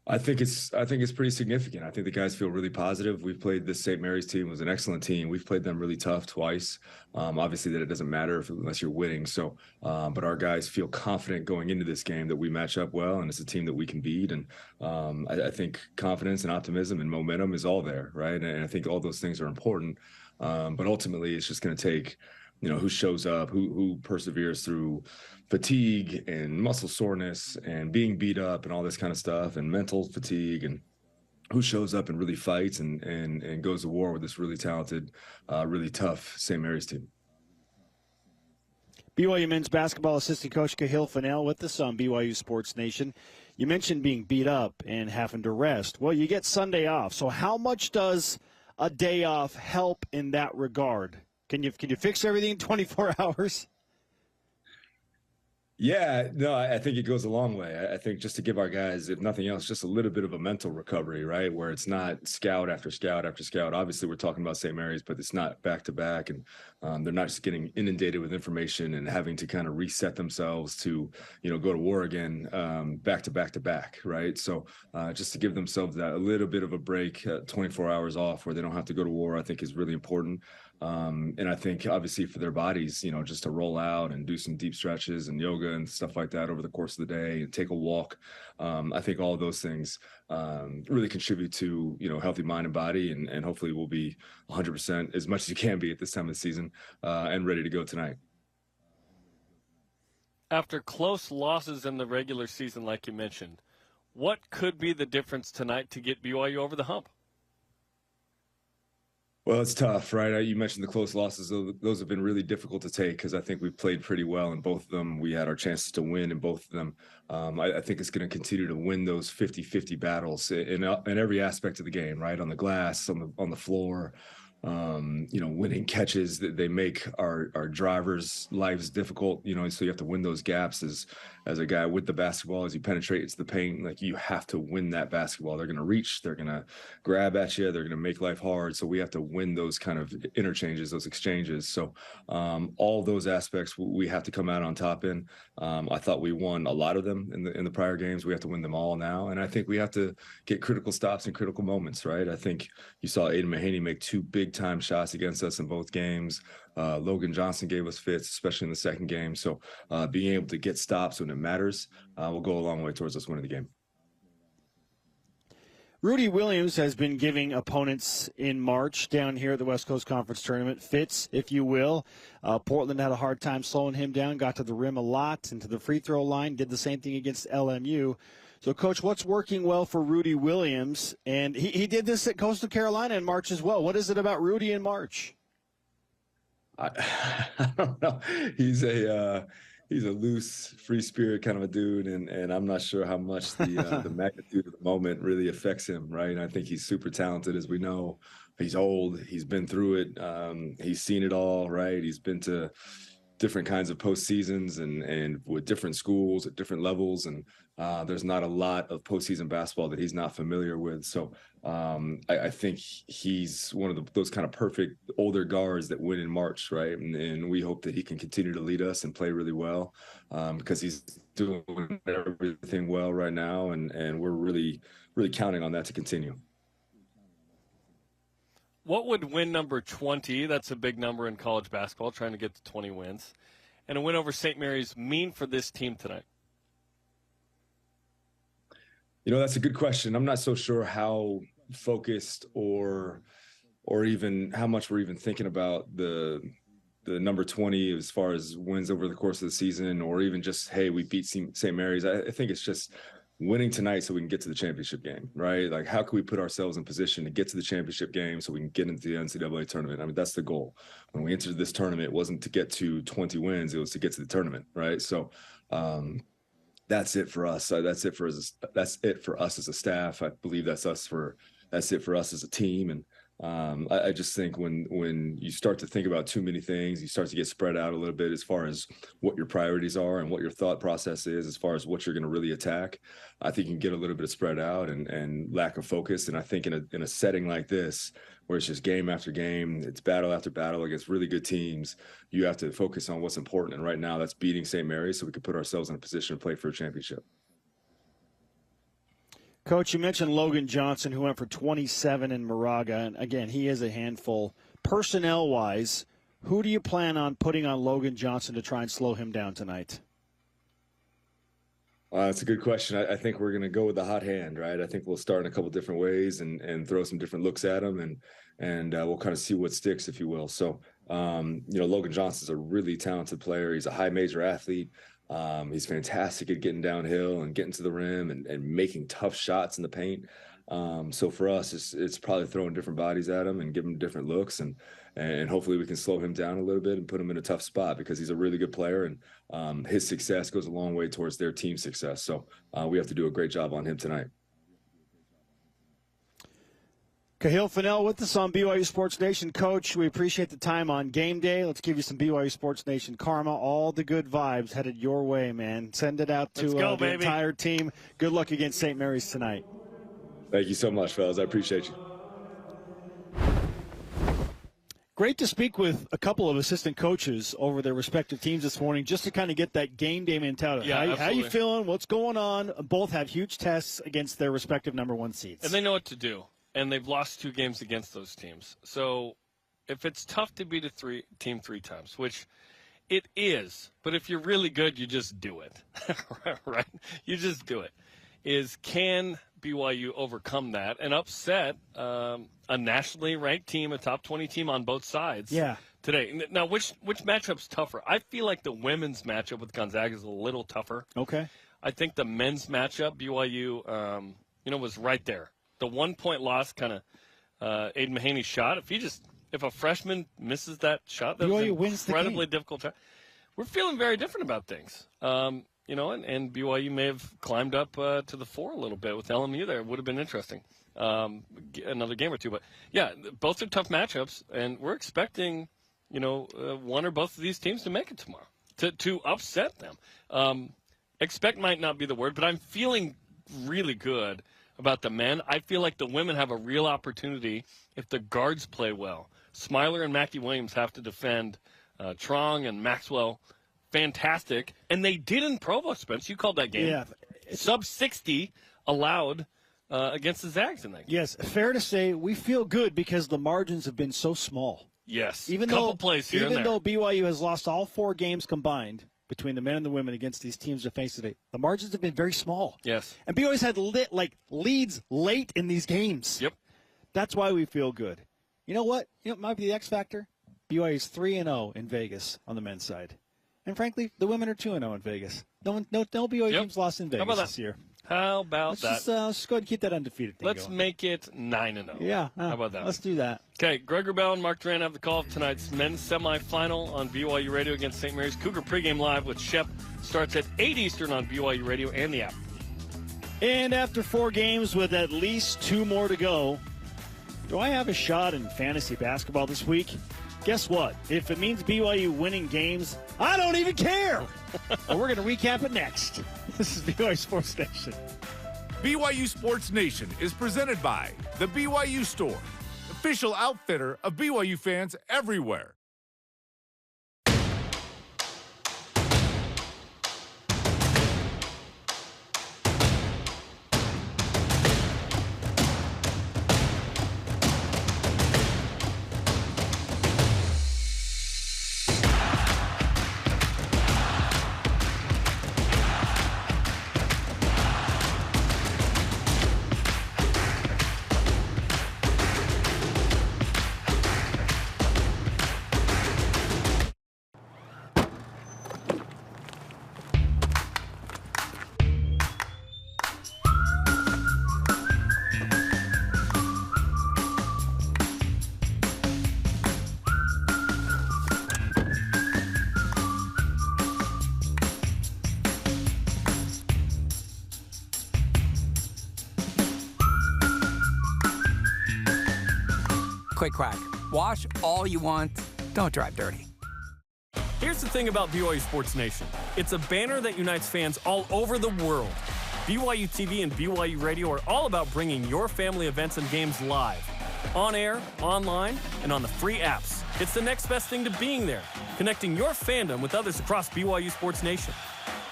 I think it's pretty significant. I think the guys feel really positive. We've played this St. Mary's team. It was an excellent team. We've played them really tough twice. Obviously that it doesn't matter unless you're winning. So, but our guys feel confident going into this game that we match up well, and it's a team that we can beat. And I think confidence and optimism and momentum is all there, right? And I think all those things are important. But ultimately, it's just going to take, who shows up, who perseveres through fatigue and muscle soreness and being beat up and all this kind of stuff and mental fatigue, and who shows up and really fights and goes to war with this really talented, really tough St. Mary's team. BYU men's basketball assistant coach Kahil Fennell with us on BYU Sports Nation. You mentioned being beat up and having to rest. Well, you get Sunday off. So how much does a day off help in that regard? Can you fix everything in 24 hours? Yeah, no, I think it goes a long way. I think just to give our guys, if nothing else, just a little bit of a mental recovery, right? Where it's not scout after scout after scout. Obviously, we're talking about St. Mary's, but it's not back to back, and they're not just getting inundated with information and having to kind of reset themselves to, go to war again, back to back to back, right? So just to give themselves that a little bit of a break, 24 hours off where they don't have to go to war, I think is really important. And I think obviously for their bodies, just to roll out and do some deep stretches and yoga and stuff like that over the course of the day and take a walk. I think all of those things really contribute to, healthy mind and body, and hopefully we'll be 100% as much as you can be at this time of the season and ready to go tonight. After close losses in the regular season, like you mentioned, what could be the difference tonight to get BYU over the hump? Well, it's tough, right? You mentioned the close losses. Those have been really difficult to take because I think we played pretty well in both of them. We had our chances to win in both of them. I think it's going to continue to win those 50-50 battles in every aspect of the game, right? On the glass, on the floor, winning catches. They make our drivers' lives difficult, so you have to win those gaps as a guy with the basketball. As you penetrate into the paint, like, you have to win that basketball. They're going to reach, they're going to grab at you, they're going to make life hard. So we have to win those kind of interchanges, those exchanges. So all those aspects we have to come out on top in. I thought we won a lot of them in the prior games. We have to win them all now. And I think we have to get critical stops in critical moments, right? I think you saw Aiden Mahaney make 2 big-time shots against us in both games. Logan Johnson gave us fits, especially in the second game. So being able to get stops when it matters will go a long way towards us winning the game. Rudy Williams has been giving opponents in March down here at the West Coast Conference Tournament fits, if you will. Portland had a hard time slowing him down, got to the rim a lot, and to the free throw line, did the same thing against LMU. So, Coach, what's working well for Rudy Williams? And he did this at Coastal Carolina in March as well. What is it about Rudy in March? I don't know. He's a loose, free spirit kind of a dude, and I'm not sure how much the magnitude of the moment really affects him, right? And I think he's super talented, as we know. He's old. He's been through it. He's seen it all, right? He's been to different kinds of postseasons and with different schools at different levels, and there's not a lot of postseason basketball that he's not familiar with. So I think he's one of those kind of perfect older guards that win in March, right? And we hope that he can continue to lead us and play really well because he's doing everything well right now, and we're really, really counting on that to continue. What would win number 20, that's a big number in college basketball, trying to get to 20 wins, and a win over St. Mary's mean for this team tonight? That's a good question. I'm not so sure how focused or even how much we're even thinking about the number 20 as far as wins over the course of the season, or even just, hey, we beat St. Mary's. I think it's just winning tonight so we can get to the championship game, right? Like, how can we put ourselves in position to get to the championship game so we can get into the NCAA tournament? I mean, that's the goal. When we entered this tournament, it wasn't to get to 20 wins, it was to get to the tournament, right? So that's it for us. That's it for us as a staff. I believe that's it for us as a team. And I just think when you start to think about too many things, you start to get spread out a little bit as far as what your priorities are and what your thought process is as far as what you're going to really attack. I think you can get a little bit of spread out and lack of focus. And I think in a setting like this, where it's just game after game, it's battle after battle against really good teams, you have to focus on what's important. And right now that's beating St. Mary's so we can put ourselves in a position to play for a championship. Coach, you mentioned Logan Johnson, who went for 27 in Moraga. And, again, he is a handful. Personnel-wise, who do you plan on putting on Logan Johnson to try and slow him down tonight? That's a good question. I think we're going to go with the hot hand, right? I think we'll start in a couple different ways and throw some different looks at him, and we'll kind of see what sticks, if you will. So, Logan Johnson's a really talented player. He's a high major athlete. He's fantastic at getting downhill and getting to the rim and making tough shots in the paint. So for us, it's probably throwing different bodies at him and giving him different looks, and hopefully we can slow him down a little bit and put him in a tough spot because he's a really good player, and his success goes a long way towards their team success. So we have to do a great job on him tonight. Kahil Fennell with us on BYU Sports Nation. Coach, we appreciate the time on game day. Let's give you some BYU Sports Nation karma. All the good vibes headed your way, man. Send it out to the entire team. Good luck against St. Mary's tonight. Thank you so much, fellas. I appreciate you. Great to speak with a couple of assistant coaches over their respective teams this morning just to kind of get that game day mentality. Yeah, how you feeling? What's going on? Both have huge tests against their respective number one seeds. And they know what to do. And they've lost 2 games against those teams. So if it's tough to beat a team 3 times, which it is, but if you're really good, you just do it, right? You just do it. Can BYU overcome that and upset a nationally ranked team, a top 20 team on both sides today? Now, which matchup's tougher? I feel like the women's matchup with Gonzaga is a little tougher. Okay. I think the men's matchup, BYU, was right there. The 1-point loss, kind of Aiden Mahaney's shot. If a freshman misses that shot, that BYU was an incredibly difficult shot. We're feeling very different about things. And BYU may have climbed up to the 4 a little bit with LMU there. It would have been interesting. Another game or two. But, yeah, both are tough matchups, and we're expecting, one or both of these teams to make it tomorrow, to upset them. Expect might not be the word, but I'm feeling really good about the men. I feel like the women have a real opportunity if the guards play well. Smiler and Mackie Williams have to defend Trong and Maxwell. Fantastic. And they did in Provo, Spence. You called that game. Yeah. Sub 60 allowed against the Zags in that game. Yes, fair to say we feel good because the margins have been so small. Yes. Even couple though plays here even though BYU has lost all 4 games combined between the men and the women against these teams that face today, the margins have been very small. Yes. And BYU's had leads late in these games. Yep. That's why we feel good. You know what? It might be the X factor. BYU's 3-0 in Vegas on the men's side. And frankly, the women are 2-0 in Vegas. No BYU teams lost in Vegas this year. How about let's that? Just go ahead and keep that undefeated thing Let's going. make it 9-0. Yeah. How about that? Let's do that. Okay, Greg Wrubell and Mark Duran have the call of tonight's men's semifinal on BYU Radio against St. Mary's. Cougar pregame live with Shep starts at 8 Eastern on BYU Radio and the app. And after 4 games with at least 2 more to go, do I have a shot in fantasy basketball this week? Guess what? If it means BYU winning games, I don't even care. Well, we're going to recap it next. This is BYU Sports Nation. BYU Sports Nation is presented by the BYU Store, official outfitter of BYU fans everywhere. Quick crack. Wash all you want. Don't drive dirty. Here's the thing about BYU Sports Nation. It's a banner that unites fans all over the world. BYU TV and BYU Radio are all about bringing your family events and games live. On air, online, and on the free apps. It's the next best thing to being there, connecting your fandom with others across BYU Sports Nation.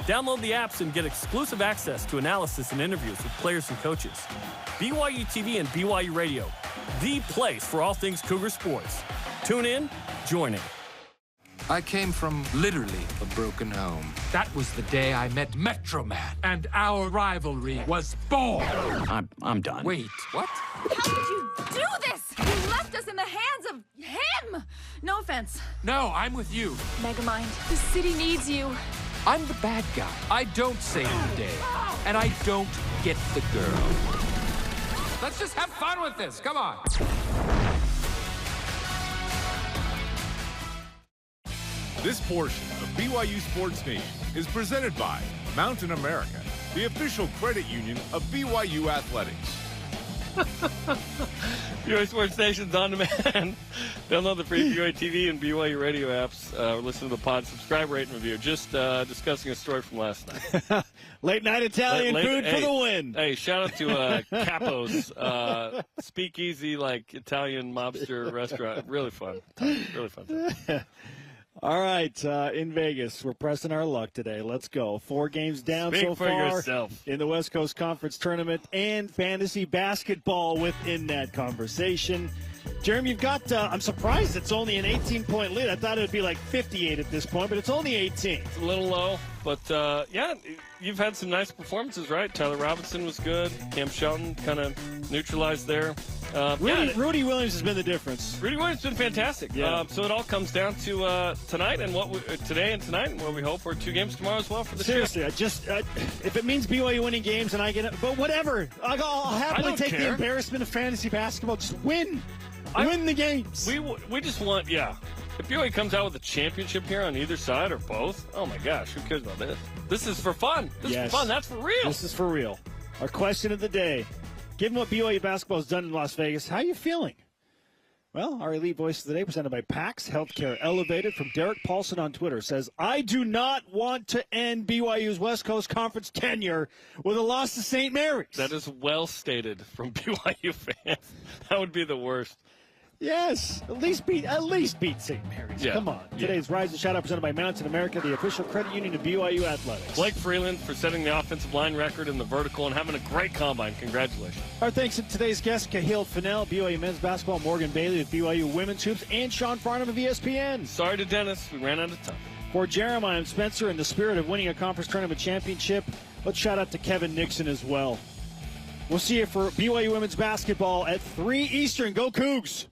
Download the apps and get exclusive access to analysis and interviews with players and coaches. BYU TV and BYU Radio, the place for all things Cougar sports. Tune in, join in. I came from literally a broken home. That was the day I met Metroman, and our rivalry was born. I'm done. Wait, what? How could you do this? You left us in the hands of him! No offense. No, I'm with you. Megamind, the city needs you. I'm the bad guy. I don't save the day, and I don't get the girl. Let's just have fun with this. Come on. This portion of BYU Sports Nation is presented by Mountain America, the official credit union of BYU Athletics. BYU Sports Nation's on demand. Download the free BYU TV and BYU Radio apps. Listen to the pod. Subscribe, rate, and review. Just discussing a story from last night. Late night Italian food for the win. Hey, shout out to Capo's speakeasy, like Italian mobster restaurant. Really fun. Really fun time. All right, in Vegas, we're pressing our luck today. Let's go. 4 games down Speak so for far yourself. In the West Coast Conference Tournament and fantasy basketball within that conversation. Jeremy, you've got, I'm surprised it's only an 18-point lead. I thought it would be like 58 at this point, but it's only 18. It's a little low, but yeah, you've had some nice performances, right? Tyler Robinson was good. Cam Shelton kind of neutralized there. Rudy Williams has been the difference. Rudy Williams has been fantastic. Yeah. So it all comes down to tonight and today and tonight, and what we hope for 2 games tomorrow as well for the Seriously, if it means BYU winning games and I get it, but whatever. I'll happily take the embarrassment of fantasy basketball. Just win. Win the games. We just want, if BYU comes out with a championship here on either side or both, oh my gosh, who cares about this? This is for fun. This is for fun. That's for real. This is for real. Our question of the day. Given what BYU basketball has done in Las Vegas, how are you feeling? Well, our elite voice of the day, presented by PAX Healthcare Elevated, from Derek Paulson on Twitter, says, I do not want to end BYU's West Coast Conference tenure with a loss to St. Mary's. That is well stated from BYU fans. That would be the worst. Yes, at least beat St. Mary's. Yeah. Come on. Today's Rise and Shout Out presented by Mountain America, the official credit union of BYU Athletics. Blake Freeland for setting the offensive line record in the vertical and having a great combine. Congratulations. Our thanks to today's guests, Kahil Fennell, BYU men's basketball, Morgan Bailey with BYU women's hoops, and Sean Farnham of ESPN. Sorry to Dennis, we ran out of time. For Jeremiah and Spencer, in the spirit of winning a conference tournament championship, let's shout out to Kevin Nixon as well. We'll see you for BYU women's basketball at 3 Eastern. Go Cougs!